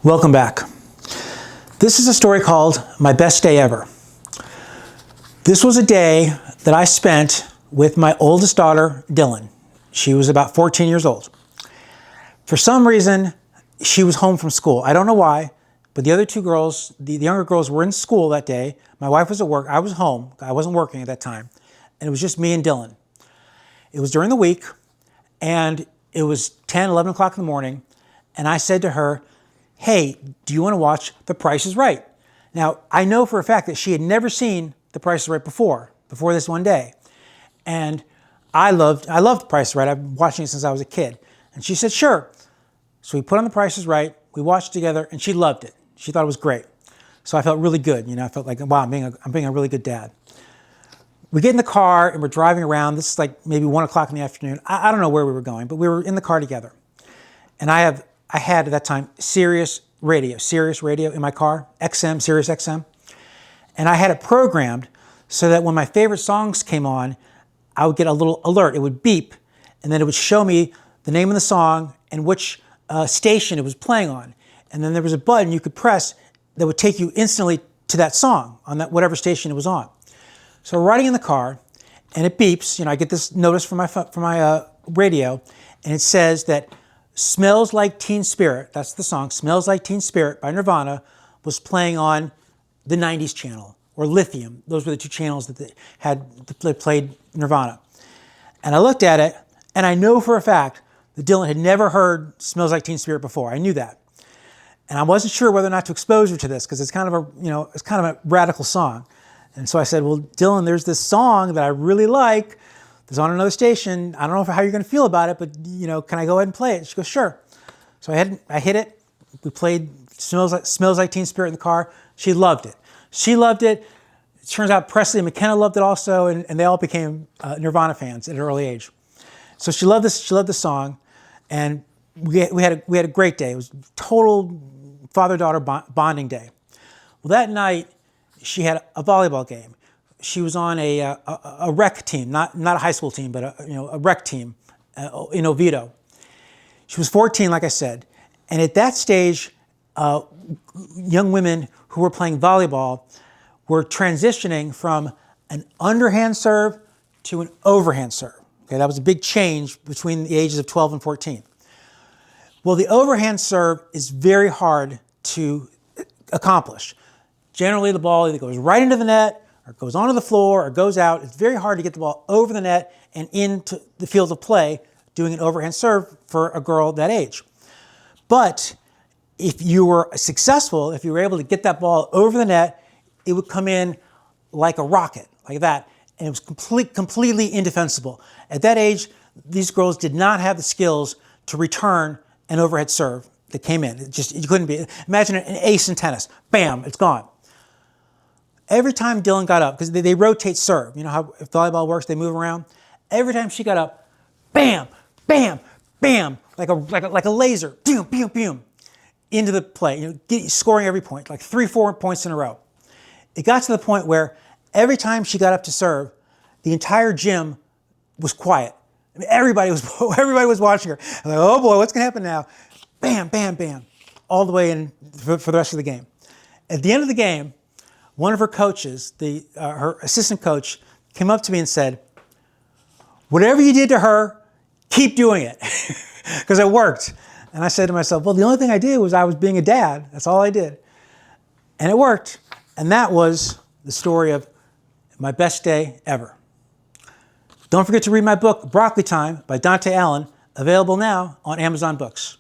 Welcome back. This is a story called My Best Day Ever. This was a day that I spent with my oldest daughter, Dylan. She was about 14 years old. For some reason, she was home from school. I don't know why, but the other two girls, the younger girls, were in school that day. My wife was at work. I was home. I wasn't working at that time. And it was just me and Dylan. It was during the week, and it was 10, 11 o'clock in the morning, and I said to her, "Hey, do you want to watch The Price is Right?" Now, I know for a fact that she had never seen The Price is Right before this one day. And I loved The Price is Right. I've been watching it since I was a kid. And she said, "Sure." So we put on The Price is Right, we watched it together, and she loved it. She thought it was great. So I felt really good. I felt like, wow, I'm being a really good dad. We get in the car and we're driving around. This is like maybe 1 o'clock in the afternoon. I don't know where we were going, but we were in the car together. And I had at that time Sirius radio in my car, XM, Sirius XM. And I had it programmed so that when my favorite songs came on, I would get a little alert. It would beep, and then it would show me the name of the song and which station it was playing on. And then there was a button you could press that would take you instantly to that song on that whatever station it was on. So we're riding in the car, and it beeps. I get this notice from my radio, and it says that "Smells Like Teen Spirit," that's the song, "Smells Like Teen Spirit" by Nirvana, was playing on the 90s channel, or Lithium. Those were the two channels that played Nirvana. And I looked at it, and I know for a fact that Dylan had never heard "Smells Like Teen Spirit" before. I knew that. And I wasn't sure whether or not to expose her to this, because it's kind of a radical song. And so I said, "Well, Dylan, there's this song that I really like. It's on another station. I don't know how you're going to feel about it, but can I go ahead and play it?" She goes, "Sure." So I hit it. We played Smells Like Teen Spirit in the car. She loved it. It turns out Presley and McKenna loved it also, and they all became Nirvana fans at an early age. So she loved this. She loved the song, and we had a great day. It was total father-daughter bonding day. Well, that night she had a volleyball game. She was on a rec team, not a high school team, but a rec team in Oviedo. She was 14, like I said, and at that stage, young women who were playing volleyball were transitioning from an underhand serve to an overhand serve. Okay, that was a big change between the ages of 12 and 14. Well, the overhand serve is very hard to accomplish. Generally, the ball either goes right into the net, or it goes onto the floor, or goes out. It's very hard to get the ball over the net and into the field of play doing an overhand serve for a girl that age. But if you were successful, if you were able to get that ball over the net, it would come in like a rocket, like that. And it was completely indefensible. At that age, these girls did not have the skills to return an overhead serve that came in. You couldn't be. Imagine an ace in tennis. Bam, it's gone. Every time Dylan got up, because they rotate serve, you know how if volleyball works, they move around. Every time she got up, bam, bam, bam, like a laser, boom, boom, boom, into the play. Scoring every point, like 3-4 points in a row. It got to the point where every time she got up to serve, the entire gym was quiet. I mean, everybody was watching her. I'm like, oh boy, what's gonna happen now? Bam, bam, bam, all the way in for the rest of the game. At the end of the game, one of her coaches, her assistant coach, came up to me and said, "Whatever you did to her, keep doing it," because it worked. And I said to myself, well, the only thing I did was I was being a dad. That's all I did. And it worked. And that was the story of my best day ever. Don't forget to read my book, Broccoli Time by Dante, available now on Amazon Books.